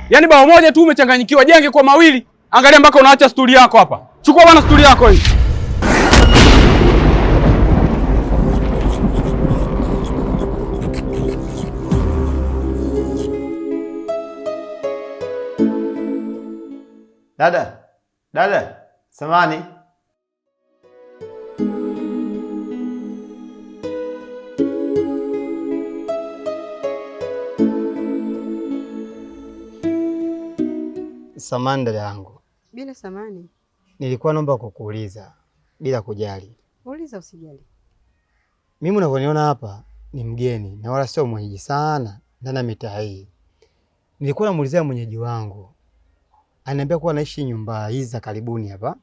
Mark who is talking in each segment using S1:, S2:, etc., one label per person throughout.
S1: Yaani bao moja tu umechanganyikiwa, jenge kwa mawili. Angalia mpaka unaacha stuli yako hapa. Chukua bwana stuli yako hii.
S2: Dada, samani. Samani dada yangu.
S3: Bila samani.
S2: Nilikuwa naomba kukuuliza bila kujali.
S3: Uliza usijali.
S2: Mimi unavyoniona hapa ni mgeni na wala sio mwenyeji sana ndani ya mitaa hii. Nilikuwa namuulizia mwenyeji wangu. Ananiambia kuwa anaishi nyumba hizi za karibuni hapa.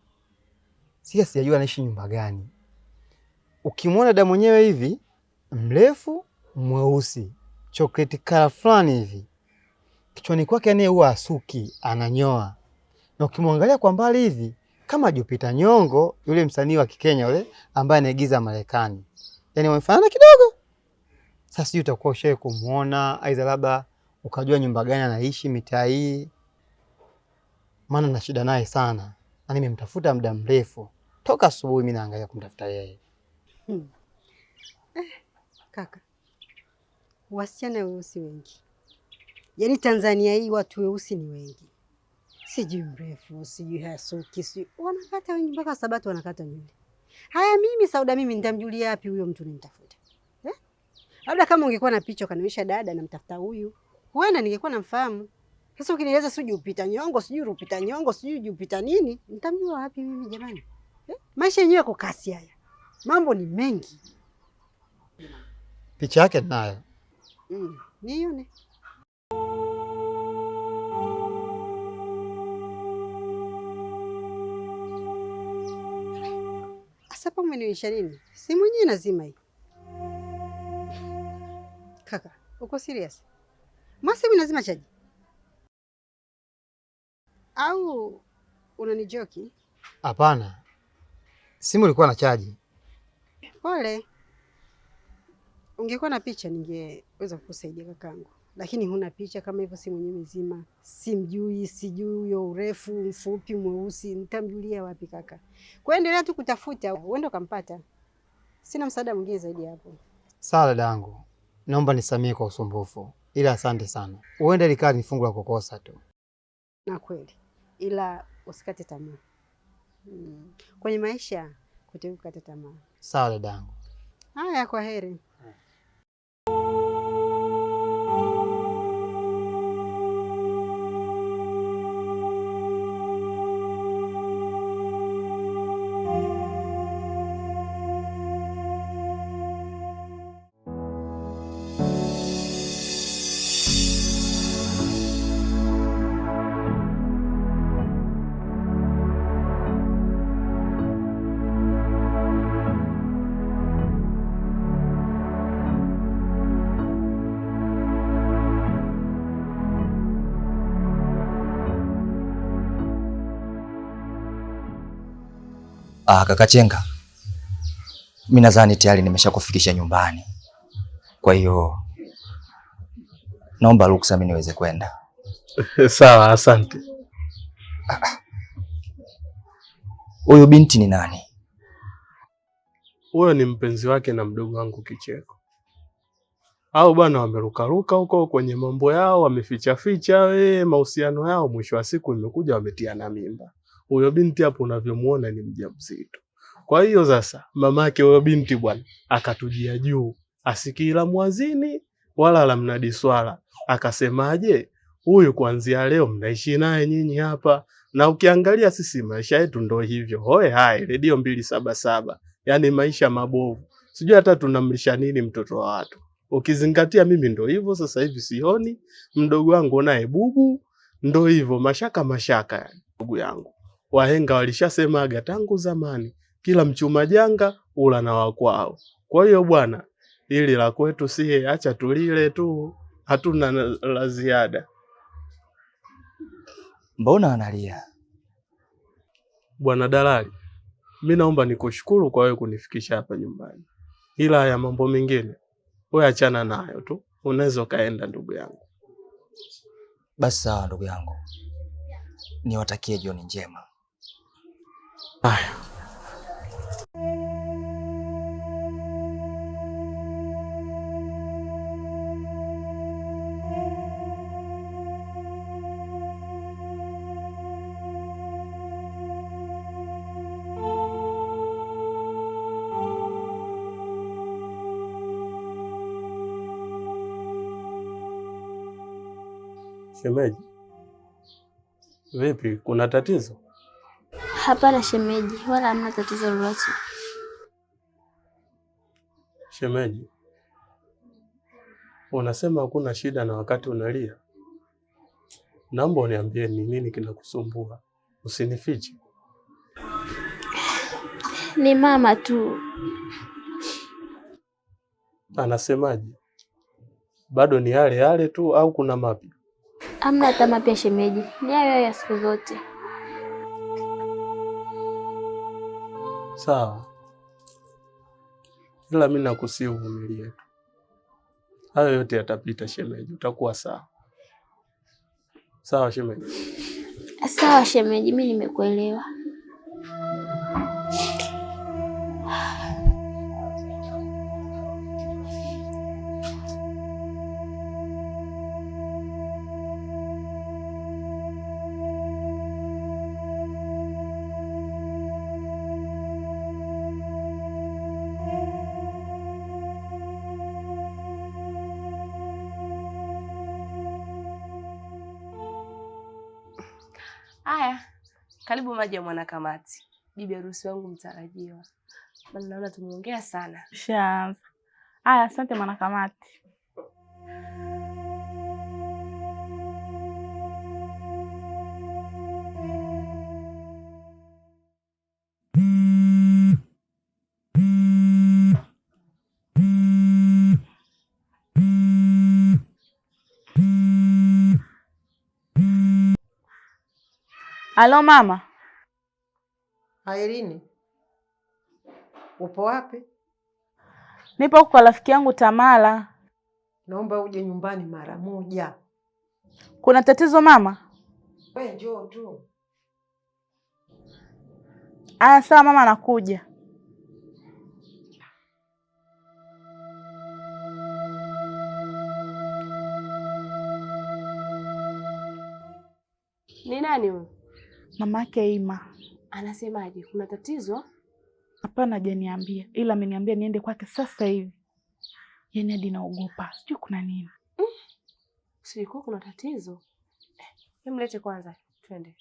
S2: Sijajua anaishi nyumba gani. Ukimwona dada mwenyewe hivi, mrefu, mweusi, chocolate color fulani hivi. Kichwani kwake yani huwa asuki, ananyoa. Na ukimwangalia kwa mbali hivi, kama Jupiter Nyong'o, yule msanii wa Kikenya yule ambaye anaigiza Marekani. Yaani wamefanana kidogo. Sasa sijui utakuwa ushawahi kumuona, aidha labda ukajua nyumba gani anaishi mitaa hii. Maana na shida naye sana. Na nimemtafuta muda mrefu. Toka asubuhi mimi naangalia kumtafuta yeye.
S3: Kaka. Wasichana weusi wengi. Yaani Tanzania hii watu weusi ni wengi. Sijui mrefu, sijui hasuki, sijui wanakata wengi mpaka Sabato wanakata nywele. Haya mimi Sauda mimi nitamjulia wapi huyo mtu nimtafuta? Labda kama ungekuwa na picha kanionyesha dada namtafuta huyu, huenda ningekuwa namfahamu. Sasa ukinieleza sijui Jupiter Nyong'o, sijui Rupita Nyong'o, sijui Jupiter nini, nitamjua wapi mimi jamani? Maisha yenyewe yako kasi haya. Mambo ni mengi.
S2: Picha yake nayo.
S3: Nione. Asapa umenionyesha nini? Si mwenyewe nazima hii. Kaka, uko serious? Masi mimi nazima chaji? Au unanijoki?
S2: Hapana. Simu ilikuwa na chaji.
S3: Pole. Ungekuwa na picha ningeweza kukusaidia kakangu. Lakini huna picha kama hivyo, simu yenyewe nzima. Simjui, sijui huyo urefu, mfupi, mweusi, nitamjulia wapi kaka? Kwa endelea tu kutafuta, uende ukampata. Sina msaada mwingine zaidi hapo.
S2: Sawa dadangu. Naomba nisamee kwa usumbufu. Ila asante sana. Uende likaa ni fungu la kukosa tu.
S3: Na kweli. Ila usikate tamaa. Kwenye maisha kutaki kukata tamaa.
S2: Sawa dadangu.
S3: Haya, kwa heri.
S4: Kaka Chenga, mimi nadhani tayari nimeshakufikisha nyumbani. Kwa hiyo naomba ruhusa mimi niweze kwenda.
S5: Sawa, asante.
S4: Huyu binti ni nani?
S5: Huyo ni mpenzi wake na mdogo wangu Kicheko. Hao bwana wamerukaruka huko kwenye mambo yao, wameficha mahusiano yao, mwisho wa siku imekuja wametiana mimba. Huyo binti hapo unavyomuona ni mjamzito. Kwa hiyo sasa mamake huyo binti bwana akatujia juu, asikii la mwazini wala la mnadi swala. Akasemaje, huyu kuanzia leo mnaishi naye nyinyi hapa. Na ukiangalia sisi maisha yetu ndio hivyo. Hoe hai Radio 277. Yaani maisha mabovu. Sijui hata tunamlisha nini mtoto wa watu. Ukizingatia mimi ndio hivyo sasa hivi sioni, mdogo wangu naye bubu ndio hivyo, mashaka yani. Ndugu yangu, wahenga walishasemaga tangu zamani, kila mchuma janga ula na wakwao. Kwa hiyo bwana, ili la kwetu si acha tulile tu, hatuna la ziada.
S4: Mbona analia?
S5: Bwana dalali, mimi naomba nikushukuru kwa wewe kunifikisha hapa nyumbani. Ila ya mambo mengine wewe achana nayo tu. Unaweza kaenda ndugu yangu.
S4: Basi sawa ndugu yangu, niwatakie jioni njema.
S5: Haya. Shemeji, vipi? Kuna tatizo?
S6: Hapana shemeji, wala hamna tatizo lolote.
S5: Shemeji, unasema hakuna shida na wakati unalia. Naomba uniambie ni nini kinakusumbua, usinifiche.
S6: Ni mama tu.
S5: Anasemaje? Bado ni yale yale tu au kuna mapya?
S6: Hamna hata mapya shemeji, ni hayo ya siku zote.
S5: Sawa, ila mimi nakusihi uvumilie. Hayo yote yatapita shemeji, utakuwa sawa. Sawa shemeji?
S6: Sawa shemeji, mimi nimekuelewa.
S7: Haya, karibu maji ya Mwanakamati, bibi harusi wangu mtarajiwa. Maana naona tumeongea sana.
S8: Shaanza. Haya, asante Mwanakamati. Halo mama.
S9: Irene, upo wapi?
S8: Nipo huko kwa rafiki yangu Tamara.
S9: Naomba uje nyumbani mara moja.
S8: Kuna tatizo mama?
S9: Wewe njoo tu.
S8: Aya sawa mama, nakuja.
S7: Ni nani huyo?
S8: Mama yake Ima.
S7: Anasemaje? Kuna tatizo?
S8: Hapana, hajaniambia, ila ameniambia niende kwake sasa hivi. Yaani hadi naogopa. Sijui kuna nini.
S7: Sikuwa kuna tatizo. Mlete kwanza, twende.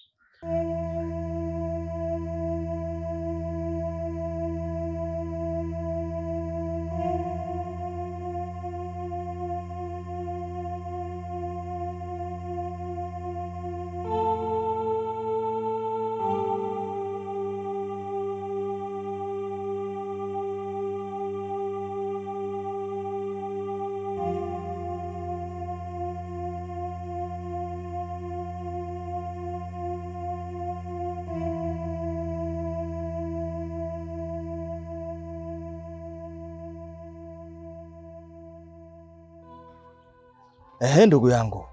S4: Ndugu yangu.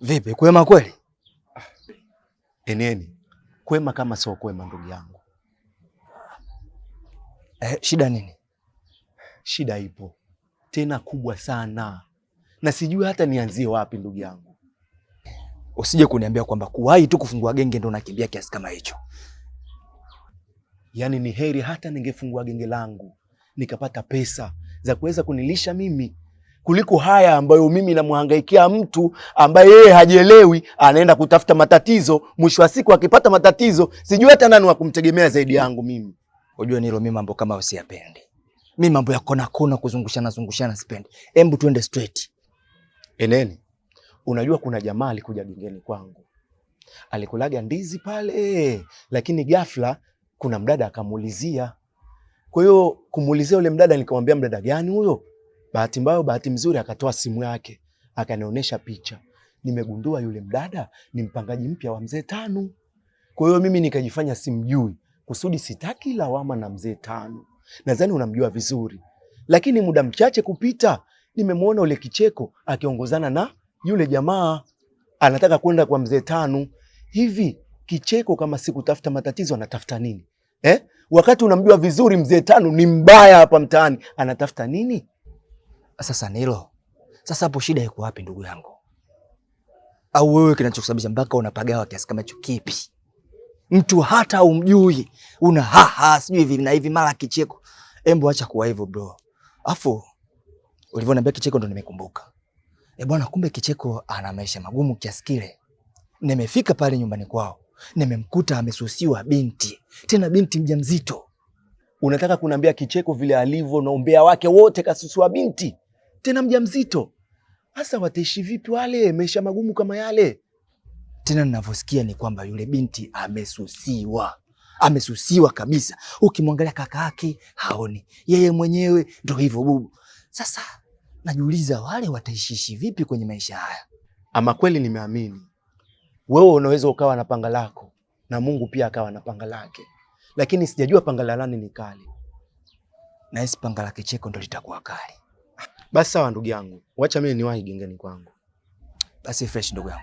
S4: Vipi, kwema kweli?
S10: Eneni, kwema kama sio kwema ndugu yangu.
S4: Shida nini?
S10: Shida ipo. Tena kubwa sana. Na sijui hata nianzie wapi ndugu yangu.
S4: Usije kuniambia kwamba kuwahi tu kufungua genge ndo nakimbia kiasi kama hicho.
S10: Yaani ni heri hata ningefungua genge langu nikapata pesa za kuweza kunilisha mimi kuliko haya ambayo mimi namhangaikia mtu ambaye yeye hajielewi, anaenda kutafuta matatizo, mwisho wa siku akipata matatizo sijui hata nani wa kumtegemea zaidi yangu mimi.
S4: Unajua Nilo, mimi mambo kama usiyapendi. Mimi mambo ya kona kona kuzungushana sipendi. Hebu tuende straight.
S10: Eneni, unajua kuna jamaa alikuja gengeni kwangu. Alikulaga ndizi pale, lakini ghafla kuna mdada akamuulizia. Kwa hiyo kumuulizia yule mdada, nikamwambia mdada gani huyo? Bahati mbaya bahati mzuri akatoa simu yake, akanionyesha picha. Nimegundua yule mdada ni mpangaji mpya wa Mzee Tanu. Kwa hiyo mimi nikajifanya simjui, kusudi sitaki lawama na Mzee Tanu. Nadhani unamjua vizuri. Lakini muda mchache kupita, nimemwona ule kicheko akiongozana na yule jamaa. anataka kwenda kwa mzee Tanu. Hivi Kicheko kama si kutafuta matatizo anatafuta nini? Wakati unamjua vizuri mzee Tanu ni mbaya hapa mtaani, anatafuta nini?
S4: Sasa Nilo, sasa hapo shida iko wapi ndugu yangu? Au wewe kinachokusababisha mpaka unapagawa kiasi kama hicho kipi? Mtu hata umjui, una sijui hivi na hivi mara Kicheko. Embo acha kuwa hivyo bro. Afu ulivyoniambia Kicheko ndo nimekumbuka. Bwana, kumbe Kicheko ana maisha magumu kiasi kile. Nimefika pale nyumbani kwao, nimemkuta amesusiwa binti, tena binti mjamzito.
S10: Unataka kuniambia Kicheko vile alivyo na umbea wake wote kasusiwa binti, tena mjamzito? Sasa wataishi vipi wale maisha magumu kama yale?
S4: Tena ninavyosikia ni kwamba yule binti amesusiwa. Amesusiwa kabisa. Ukimwangalia kaka yake haoni, yeye mwenyewe ndio hivyo bubu. Sasa najiuliza wale wataishishi vipi kwenye maisha haya?
S10: Ama kweli nimeamini. Wewe unaweza ukawa na panga lako na Mungu pia akawa na panga lake. Lakini sijajua panga la nani ni kali.
S4: Na hisi panga la Kicheko ndo litakuwa kali.
S10: Basi sawa ndugu yangu. Wacha mimi niwahi gengeni kwangu.
S4: Basi fresh ndugu yangu.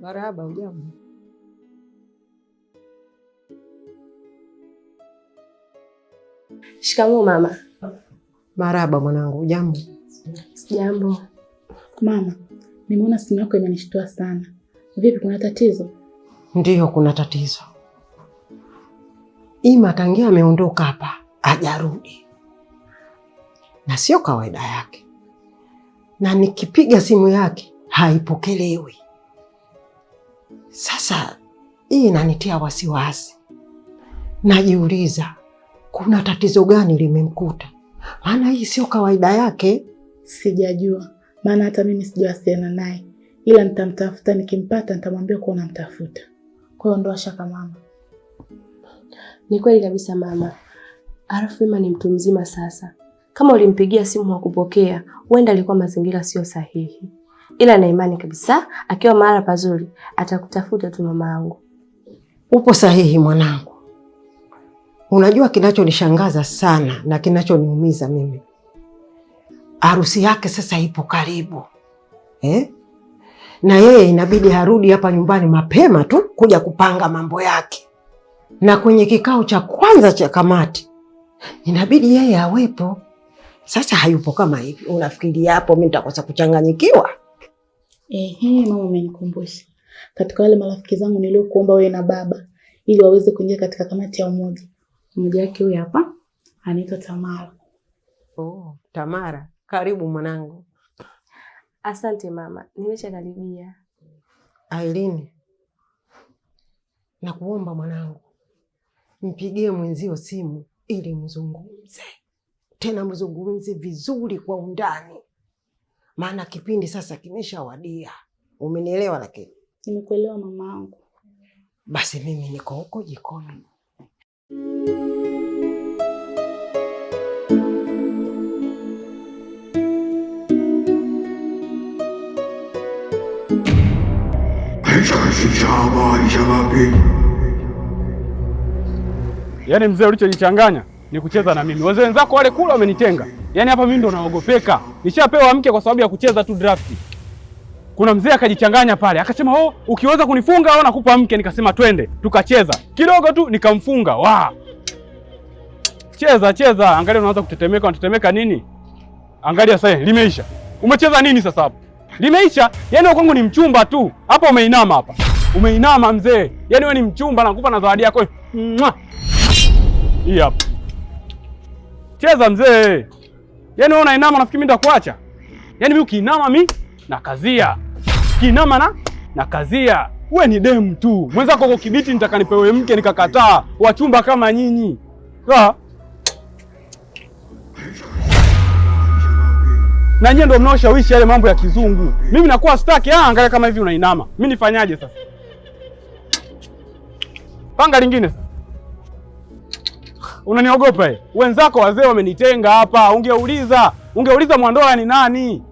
S9: Marahaba, ujambo?
S7: Shikamoo mama.
S9: Marahaba mwanangu, ujambo?
S7: Sijambo.
S8: Mama, nimeona simu yako imenishtua sana. Vipi, kuna tatizo?
S9: Ndiyo, kuna tatizo. Ima tangia ameondoka hapa hajarudi, na sio kawaida yake, na nikipiga simu yake haipokelewi. Sasa hii inanitia wasiwasi. Najiuliza kuna tatizo gani limemkuta, maana hii sio kawaida yake.
S8: Sijajua, maana hata mimi sijawasiliana naye, ila nitamtafuta, nikimpata nitamwambia kuwa namtafuta. Kwa hiyo ndo ashaka mama.
S7: Ni kweli kabisa mama. Alafu Ima ni mtu mzima sasa. Kama ulimpigia simu hakupokea, huenda alikuwa mazingira sio sahihi. Ila na imani kabisa akiwa mahali pazuri atakutafuta tu mamangu.
S9: Upo sahihi mwanangu. Unajua kinachonishangaza sana na kinachoniumiza mimi, harusi yake sasa ipo karibu. Na yeye inabidi arudi hapa nyumbani mapema tu kuja kupanga mambo yake. Na kwenye kikao cha kwanza cha kamati inabidi yeye awepo. Sasa hayupo kama hivi. Unafikiri hapo mimi nitakosa kuchanganyikiwa?
S8: Mama umenikumbusha. Katika wale marafiki zangu niliokuomba wewe na baba ili waweze kuingia katika kamati ya umoja, mmoja wake huyu hapa anaitwa Tamara.
S9: Oh, Tamara, karibu mwanangu.
S7: Asante mama, nimeshakaribia.
S9: Aileen, nakuomba mwanangu, mpigie mwenzio simu ili mzungumze. Tena mzungumze vizuri kwa undani. Maana kipindi sasa kimeshawadia. Umenielewa? Lakini
S8: nimekuelewa mamangu.
S9: Basi mimi niko huko jikoni.
S1: Yaani mzee, ulichojichanganya ni kucheza na mimi. Wazee wenzako wale kula wamenitenga. Yaani hapa mimi ndo naogopeka. Nishapewa mke kwa sababu ya kucheza tu draft. Kuna mzee akajichanganya pale, akasema ukiweza kunifunga au nakupa mke. Nikasema twende, tukacheza. Kidogo tu nikamfunga. Cheza. Angalia unaanza kutetemeka, unatetemeka nini? Angalia sasa limeisha. Umecheza nini sasa hapo? Limeisha. Yaani wewe kwangu ni mchumba tu. Hapa umeinama hapa. Umeinama mzee. Yaani wewe ni mchumba, nakupa na zawadi yako. Hii hapa. Cheza mzee. Yaani wewe unainama nafikiri mimi nitakuacha. Yaani mimi ukiinama mimi nakazia. Ukiinama nakazia. Wewe ni demu tu. Mwenzako uko kibiti nitaka nipewe mke nikakataa. Wachumba kama nyinyi. Sawa? na nyie ndio mnaoshawishi yale mambo ya kizungu. Mimi nakuwa staki. Angalia kama hivi unainama, mimi nifanyaje sasa? Panga lingine sasa. Unaniogopa wenzako wazee wamenitenga hapa. Ungeuliza Mwandola ni nani?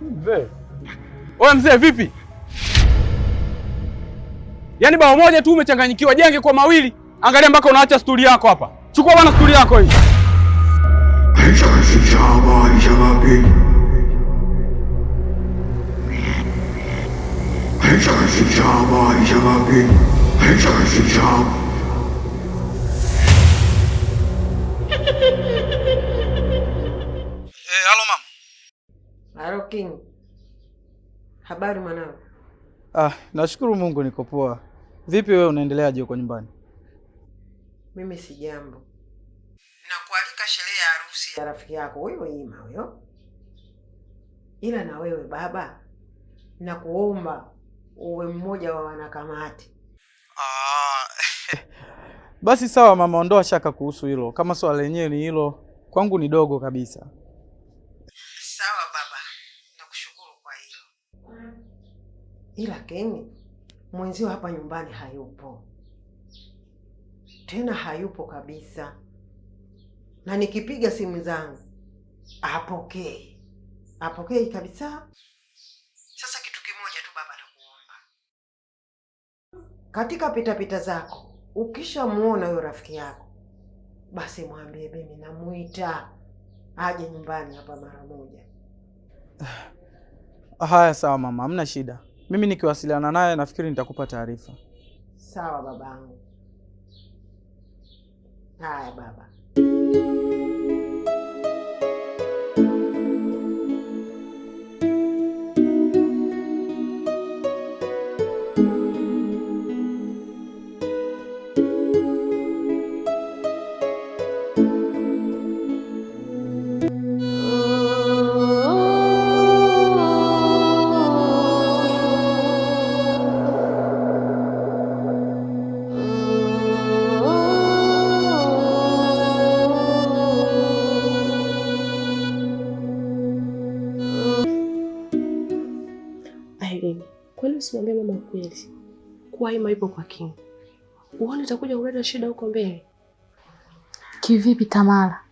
S1: Mzee. Wewe mzee vipi? Yaani bao moja tu umechanganyikiwa, jenge kwa mawili. Angalia mpaka unaacha sturi yako hapa. Chukua bana sturi yako hii.
S11: Halo mama.
S9: Halo King. Habari mwanangu?
S11: Nashukuru Mungu niko poa. Vipi wewe unaendeleaje huko nyumbani?
S9: Mimi si jambo. Nakualika sherehe ya harusi ya rafiki yako huyo Ima huyo. Ila na wewe baba, nakuomba uwe mmoja wa wanakamati.
S11: Basi sawa mama, ondoa shaka kuhusu hilo. Kama swala lenyewe ni hilo, kwangu ni dogo kabisa.
S9: Sawa baba, nakushukuru kwa hilo. Ila King, mwenzio hapa nyumbani hayupo. Tena hayupo kabisa. Na nikipiga simu zangu Hapokei kabisa. Sasa kitu kimoja tu baba nakuomba. Katika pita zako, ukishamuona huyo rafiki yako, basi mwambie mimi namuita aje nyumbani hapa mara moja.
S11: Haya sawa mama, hamna shida. Mimi nikiwasiliana naye nafikiri nitakupa taarifa.
S9: Sawa babangu. Haya baba.
S7: Kwani usimwambie mama ukweli kuwa Ima ipo kwa King? Uone itakuja kuleta shida huko mbele.
S8: Kivipi Tamara?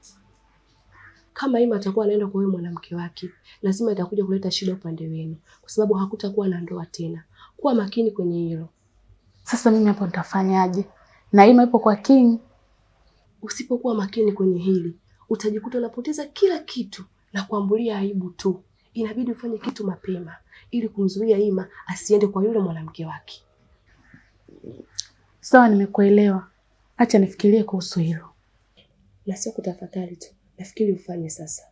S7: Kama Ima atakuwa anaenda kwa wewe mwanamke wake, lazima itakuja kuleta shida upande wenu, kwa sababu hakutakuwa na ndoa tena. Kuwa makini kwenye hilo.
S8: Sasa mimi hapo nitafanyaje? Na Ima ipo kwa King.
S7: Usipokuwa makini kwenye hili, utajikuta unapoteza kila kitu na kuambulia aibu tu. Inabidi ufanye kitu mapema ili kumzuia Ima asiende kwa yule mwanamke wake.
S8: Sawa, nimekuelewa. Acha nifikirie kuhusu hilo.
S7: Na sio kutafakari tu. Nafikiri ufanye sasa.